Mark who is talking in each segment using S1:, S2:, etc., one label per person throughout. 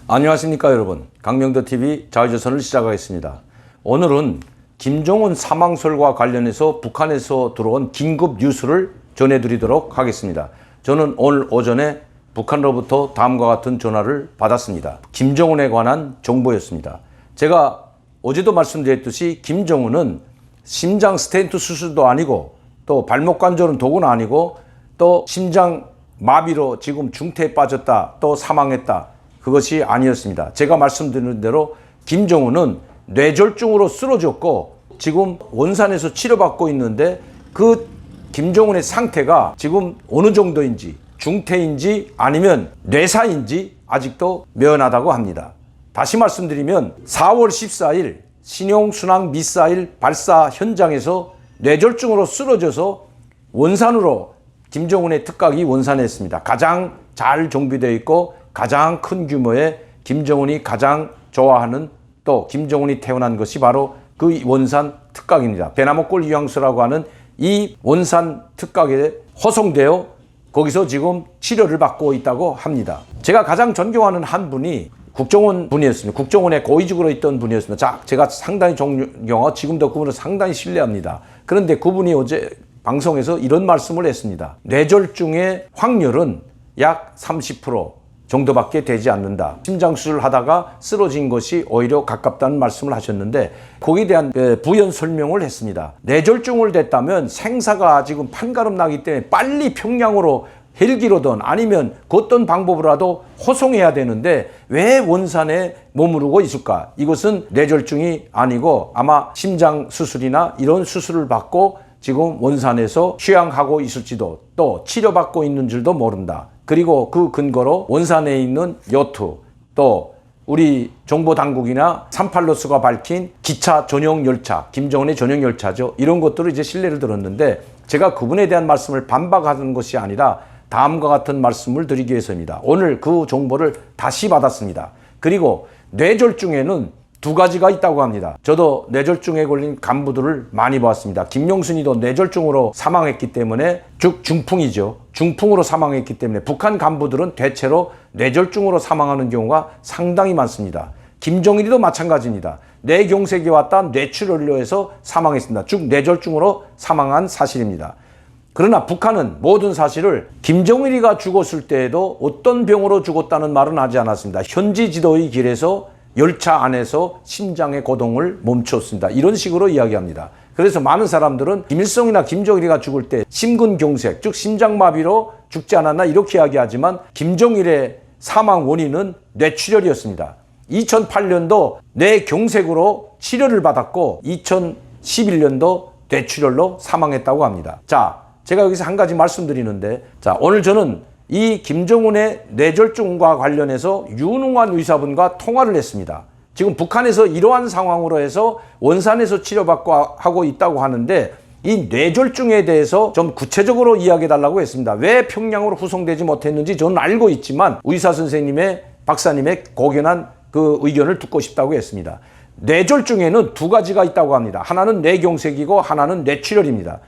S1: 안녕하십니까 여러분, 강명도TV 자유조선을 시작하겠습니다. 오늘은 김정은 사망설과 관련해서 북한에서 들어온 긴급 뉴스를 전해드리도록 하겠습니다. 저는 오늘 오전에 북한으로부터 다음과 같은 전화를 받았습니다. 김정은에 관한 정보였습니다. 제가 어제도 말씀드렸듯이 김정은은 심장 스텐트 수술도 아니고 또 발목 관절은 도구는 아니고 또 심장 마비로 지금 중태에 빠졌다 또 사망했다, 그것이 아니었습니다. 제가 말씀드린 대로 김정은은 뇌졸중으로 쓰러졌고 지금 원산에서 치료받고 있는데 그 김정은의 상태가 지금 어느 정도인지, 중태인지 아니면 뇌사인지 아직도 미연하다고 합니다. 다시 말씀드리면 4월 14일 신형순항 미사일 발사 현장에서 뇌졸중으로 쓰러져서 원산으로 김정은의 특각이 원산했습니다. 가장 잘 정비되어 있고 가장 큰 규모의 김정은이 가장 좋아하는 또 김정은이 태어난 것이 바로 그 원산 특각입니다. 배나무골 유황소라고 하는 이 원산 특각에 호송되어 거기서 지금 치료를 받고 있다고 합니다. 제가 가장 존경하는 한 분이 국정원 분이었습니다. 국정원에 고위직으로 있던 분이었습니다. 제가 상당히 존경하고 지금도 그분을 상당히 신뢰합니다. 그런데 그분이 어제 방송에서 이런 말씀을 했습니다. 뇌졸중의 확률은 약 30% 정도밖에 되지 않는다. 심장 수술을 하다가 쓰러진 것이 오히려 가깝다는 말씀을 하셨는데 거기에 대한 부연 설명을 했습니다. 뇌졸중을 됐다면 생사가 지금 판가름 나기 때문에 빨리 평양으로 헬기로든 아니면 어떤 방법으로라도 호송해야 되는데 왜 원산에 머무르고 있을까? 이것은 뇌졸중이 아니고 아마 심장 수술이나 이런 수술을 받고 지금 원산에서 휴양하고 있을지도 또 치료받고 있는 줄도 모른다. 그리고 그 근거로 원산에 있는 요트 또 우리 정보당국이나 38로스가 밝힌 기차 전용 열차, 김정은의 전용 열차죠. 이런 것들을 이제 신뢰를 들었는데 제가 그분에 대한 말씀을 반박하는 것이 아니라 다음과 같은 말씀을 드리기 위해서입니다. 오늘 그 정보를 다시 받았습니다. 그리고 뇌졸중에는 두 가지가 있다고 합니다. 저도 뇌졸중에 걸린 간부들을 많이 보았습니다. 김용순이도 뇌졸중으로 사망했기 때문에 즉 중풍이죠. 중풍으로 사망했기 때문에 북한 간부들은 대체로 뇌졸중으로 사망하는 경우가 상당히 많습니다. 김정일이도 마찬가지입니다. 뇌경색이 왔다 뇌출혈로 해서 사망했습니다. 즉 뇌졸중으로 사망한 사실입니다. 그러나 북한은 모든 사실을 김정일이가 죽었을 때에도 어떤 병으로 죽었다는 말은 하지 않았습니다. 현지 지도의 길에서 열차 안에서 심장의 고동을 멈췄습니다. 이런 식으로 이야기합니다. 그래서 많은 사람들은 김일성이나 김정일이가 죽을 때 심근경색, 즉 심장마비로 죽지 않았나 이렇게 이야기하지만 김정일의 사망 원인은 뇌출혈이었습니다. 2008년도 뇌경색으로 치료를 받았고 2011년도 뇌출혈로 사망했다고 합니다. 자, 제가 여기서 한 가지 말씀드리는데, 자, 오늘 저는 이 김정은의 뇌졸중과 관련해서 윤웅환 의사분과 통화를 했습니다. 지금 북한에서 이러한 상황으로 해서 원산에서 치료받고 하고 있다고 하는데 이 뇌졸중에 대해서 좀 구체적으로 이야기해달라고 했습니다. 왜 평양으로 후송되지 못했는지 저는 알고 있지만 의사 선생님의 박사님의 고견한 그 의견을 듣고 싶다고 했습니다. 뇌졸중에는 두 가지가 있다고 합니다. 하나는 뇌경색이고 하나는 뇌출혈입니다.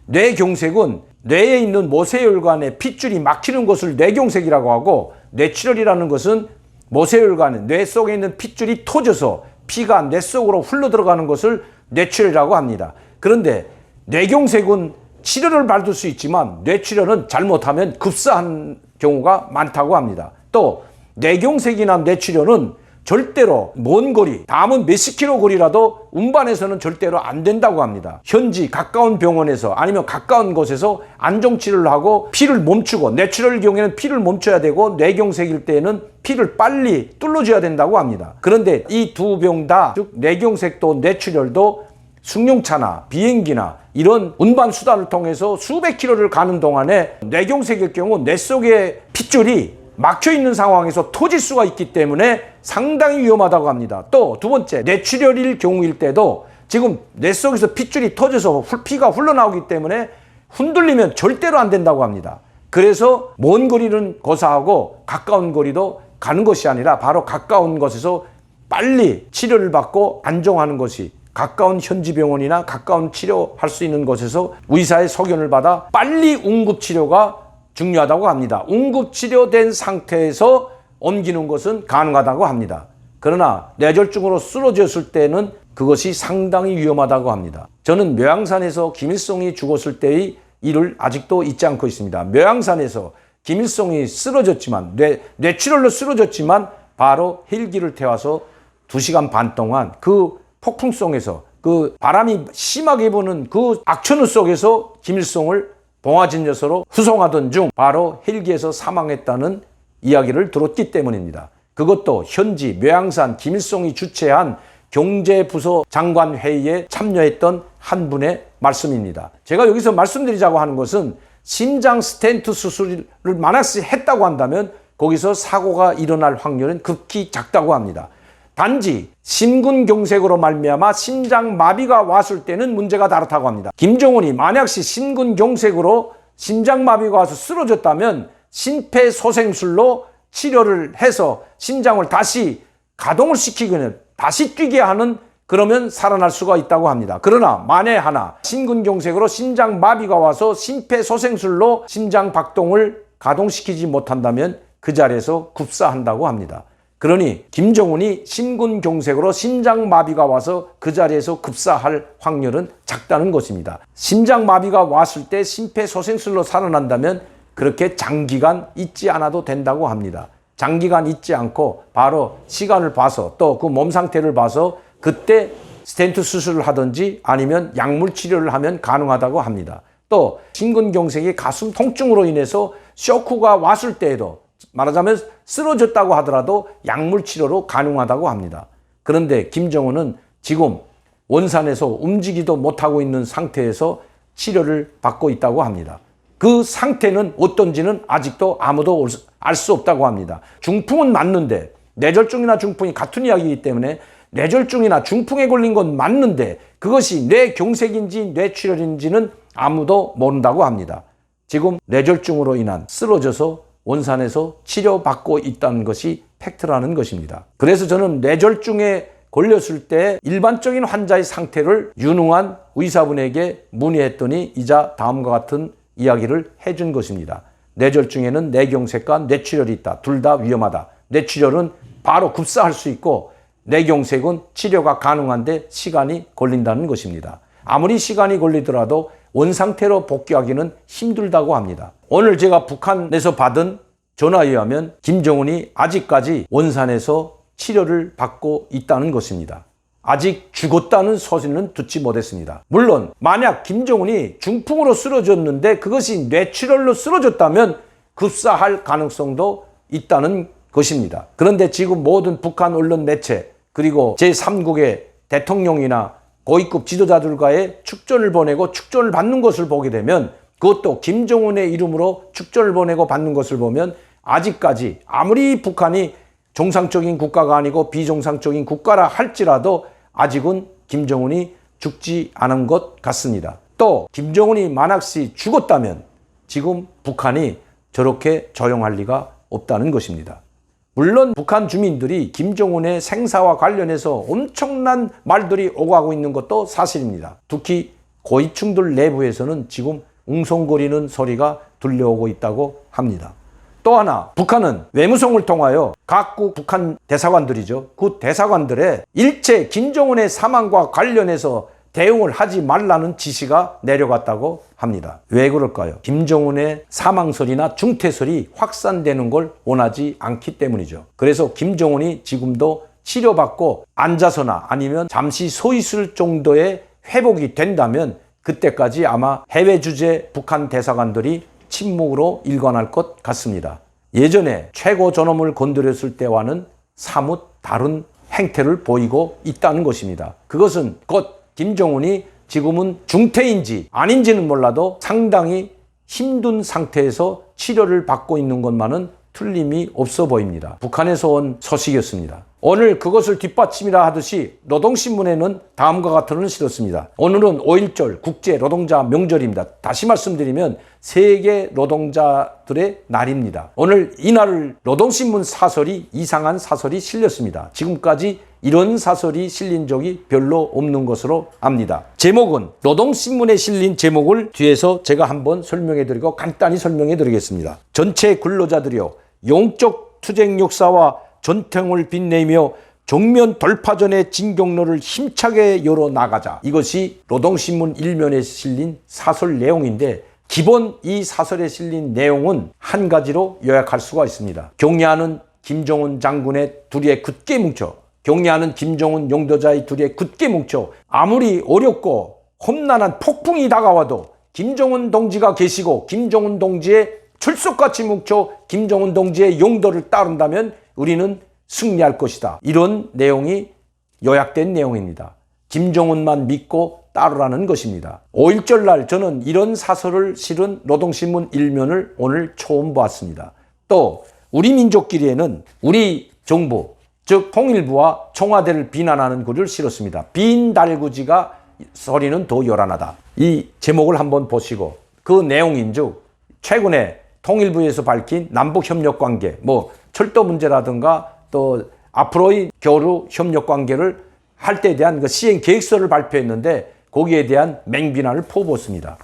S1: 뇌경색은 뇌에 있는 모세혈관에 핏줄이 막히는 것을 뇌경색이라고 하고, 뇌출혈이라는 것은 모세혈관에 뇌 속에 있는 핏줄이 터져서 피가 뇌 속으로 흘러 들어가는 것을 뇌출혈이라고 합니다. 그런데 뇌경색은 치료를 받을 수 있지만 뇌출혈은 잘못하면 급사한 경우가 많다고 합니다. 또 뇌경색이나 뇌출혈은 절대로 먼 거리, 다음은 몇십 킬로 거리라도 운반해서는 절대로 안 된다고 합니다. 현지 가까운 병원에서 아니면 가까운 곳에서 안정치료를 하고 피를 멈추고, 뇌출혈의 경우에는 피를 멈춰야 되고 뇌경색일 때에는 피를 빨리 뚫어줘야 된다고 합니다. 그런데 이 두 병 다, 즉 뇌경색도 뇌출혈도 승용차나 비행기나 이런 운반 수단을 통해서 수백 킬로를 가는 동안에 뇌경색일 경우 뇌 속에 핏줄이 막혀있는 상황에서 터질 수가 있기 때문에 상당히 위험하다고 합니다. 또 두 번째, 뇌출혈일 경우일 때도 지금 뇌 속에서 핏줄이 터져서 피가 흘러나오기 때문에 흔들리면 절대로 안 된다고 합니다. 그래서 먼 거리는 고사하고 가까운 거리도 가는 것이 아니라 바로 가까운 곳에서 빨리 치료를 받고 안정하는 것이, 가까운 현지병원이나 가까운 치료할 수 있는 곳에서 의사의 소견을 받아 빨리 응급치료가 중요하다고 합니다. 응급치료된 상태에서 옮기는 것은 가능하다고 합니다. 그러나 뇌졸중으로 쓰러졌을 때는 그것이 상당히 위험하다고 합니다. 저는 묘양산에서 김일성이 죽었을 때의 일을 아직도 잊지 않고 있습니다. 묘양산에서 김일성이 쓰러졌지만 뇌출혈로 쓰러졌지만 바로 헬기를 태워서 2시간 반 동안 그 폭풍성에서 그 바람이 심하게 부는 그 악천후 속에서 김일성을 봉화진여서로 후송하던 중 바로 헬기에서 사망했다는 이야기를 들었기 때문입니다. 그것도 현지 묘양산 김일성이 주최한 경제부서 장관 회의에 참여했던 한 분의 말씀입니다. 제가 여기서 말씀드리자고 하는 것은 심장 스텐트 수술을 만약에 했다고 한다면 거기서 사고가 일어날 확률은 극히 작다고 합니다. 단지 심근경색으로 말미암아 심장마비가 왔을 때는 문제가 다르다고 합니다. 김정은이 만약시 심근경색으로 심장마비가 와서 쓰러졌다면 심폐소생술로 치료를 해서 심장을 다시 가동을 시키거나 다시 뛰게 하는 그러면 살아날 수가 있다고 합니다. 그러나 만에 하나 심근경색으로 심장마비가 와서 심폐소생술로 심장 박동을 가동시키지 못한다면 그 자리에서 급사한다고 합니다. 그러니 김정은이 심근경색으로 심장마비가 와서 그 자리에서 급사할 확률은 작다는 것입니다. 심장마비가 왔을 때 심폐소생술로 살아난다면 그렇게 장기간 있지 않아도 된다고 합니다. 장기간 있지 않고 바로 시간을 봐서 또 그 몸 상태를 봐서 그때 스텐트 수술을 하든지 아니면 약물 치료를 하면 가능하다고 합니다. 또 심근경색이 가슴 통증으로 인해서 쇼크가 왔을 때에도 말하자면 쓰러졌다고 하더라도 약물 치료로 가능하다고 합니다. 그런데 김정은은 지금 원산에서 움직이도 못하고 있는 상태에서 치료를 받고 있다고 합니다. 그 상태는 어떤지는 아직도 아무도 알 수 없다고 합니다. 중풍은 맞는데 뇌졸중이나 중풍이 같은 이야기이기 때문에 뇌졸중이나 중풍에 걸린 건 맞는데 그것이 뇌경색인지 뇌출혈인지는 아무도 모른다고 합니다. 지금 뇌졸중으로 인한 쓰러져서 원산에서 치료받고 있다는 것이 팩트라는 것입니다. 그래서 저는 뇌졸중에 걸렸을 때 일반적인 환자의 상태를 유능한 의사분에게 문의했더니 이자 다음과 같은 이야기를 해준 것입니다. 뇌졸중에는 뇌경색과 뇌출혈이 있다. 둘 다 위험하다. 뇌출혈은 바로 급사할 수 있고 뇌경색은 치료가 가능한데 시간이 걸린다는 것입니다. 아무리 시간이 걸리더라도 원상태로 복귀하기는 힘들다고 합니다. 오늘 제가 북한에서 받은 전화에 의하면 김정은이 아직까지 원산에서 치료를 받고 있다는 것입니다. 아직 죽었다는 소식은 듣지 못했습니다. 물론 만약 김정은이 중풍으로 쓰러졌는데 그것이 뇌출혈로 쓰러졌다면 급사할 가능성도 있다는 것입니다. 그런데 지금 모든 북한 언론 매체 그리고 제3국의 대통령이나 고위급 지도자들과의 축전을 보내고 축전을 받는 것을 보게 되면 그것도 김정은의 이름으로 축전을 보내고 받는 것을 보면 아직까지 아무리 북한이 정상적인 국가가 아니고 비정상적인 국가라 할지라도 아직은 김정은이 죽지 않은 것 같습니다. 또 김정은이 만약시 죽었다면 지금 북한이 저렇게 조용할 리가 없다는 것입니다. 물론 북한 주민들이 김정은의 생사와 관련해서 엄청난 말들이 오가고 있는 것도 사실입니다. 특히 고위층들 내부에서는 지금 웅성거리는 소리가 들려오고 있다고 합니다. 또 하나 북한은 외무성을 통하여 각국 북한 대사관들이죠. 그 대사관들의 일체 김정은의 사망과 관련해서 대응을 하지 말라는 지시가 내려갔다고 합니다. 왜 그럴까요? 김정은의 사망설이나 중태설이 확산되는 걸 원하지 않기 때문이죠. 그래서 김정은이 지금도 치료받고 앉아서나 아니면 잠시 서 있을 정도의 회복이 된다면 그때까지 아마 해외 주재 북한 대사관들이 침묵으로 일관할 것 같습니다. 예전에 최고 존엄을 건드렸을 때와는 사뭇 다른 행태를 보이고 있다는 것입니다. 그것은 곧 김정은이 지금은 중태인지 아닌지는 몰라도 상당히 힘든 상태에서 치료를 받고 있는 것만은 틀림이 없어 보입니다. 북한에서 온 소식이었습니다. 오늘 그것을 뒷받침이라 하듯이 노동신문에는 다음과 같은 을 실었습니다. 오늘은 5.1절 국제 노동자 명절입니다. 다시 말씀드리면 세계 노동자들의 날입니다. 오늘 이날을 노동신문 사설이 이상한 사설이 실렸습니다. 지금까지 이런 사설이 실린 적이 별로 없는 것으로 압니다. 제목은 노동신문에 실린 제목을 뒤에서 제가 한번 설명해 드리고 간단히 설명해 드리겠습니다. 전체 근로자들이요 영적 투쟁 역사와 전통을 빛내며 정면 돌파전의 진격로를 힘차게 열어나가자. 이것이 노동신문 1면에 실린 사설 내용인데, 기본 이 사설에 실린 내용은 한 가지로 요약할 수가 있습니다. 경례하는 김정은 장군의 둘이에 굳게 뭉쳐, 경례하는 김정은 용도자의 둘이에 굳게 뭉쳐 아무리 어렵고 험난한 폭풍이 다가와도 김정은 동지가 계시고 김정은 동지의 출석같이 뭉쳐 김정은 동지의 용도를 따른다면 우리는 승리할 것이다. 이런 내용이 요약된 내용입니다. 김정은만 믿고 따르라는 것입니다. 5.1절 날 저는 이런 사설을 실은 노동신문 1면을 오늘 처음 보았습니다. 또 우리 민족끼리에는 우리 정부, 즉 통일부와 청와대를 비난하는 글을 실었습니다. 빈 달구지가 소리는 더 요란하다. 이 제목을 한번 보시고 그 내용인즉, 최근에 통일부에서 밝힌 남북협력관계, 철도 문제라든가 또 앞으로의 교류 협력관계를 할 때에 대한 그 시행 계획서를 발표했는데, 거기에 대한 맹비난을 퍼부었습니다.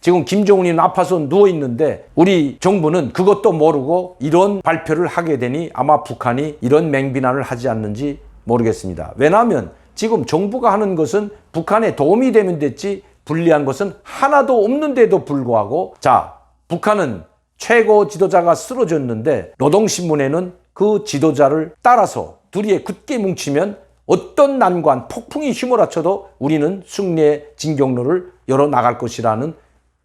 S1: 지금 김정은이는 아파서 누워있는데 우리 정부는 그것도 모르고 이런 발표를 하게 되니 아마 북한이 이런 맹비난을 하지 않는지 모르겠습니다. 왜냐하면 지금 정부가 하는 것은 북한에 도움이 되면 됐지 불리한 것은 하나도 없는데도 불구하고, 자, 북한은 최고 지도자가 쓰러졌는데 노동신문에는 그 지도자를 따라서 둘이에 굳게 뭉치면 어떤 난관, 폭풍이 휘몰아쳐도 우리는 승리의 진격로를 열어나갈 것이라는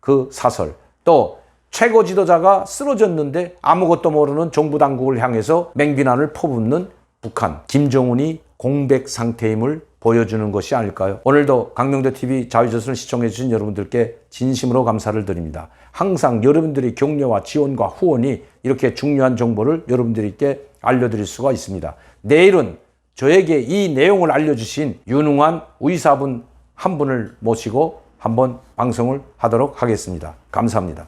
S1: 그 사설. 또 최고 지도자가 쓰러졌는데 아무것도 모르는 정부 당국을 향해서 맹비난을 퍼붓는 북한. 김정은이 공백 상태임을 보여주는 것이 아닐까요? 오늘도 강명도TV 자유조선을 시청해주신 여러분들께 진심으로 감사를 드립니다. 항상 여러분들의 격려와 지원과 후원이 이렇게 중요한 정보를 여러분들께 알려드릴 수가 있습니다. 내일은 저에게 이 내용을 알려주신 유능한 의사분 한 분을 모시고 한번 방송을 하도록 하겠습니다. 감사합니다.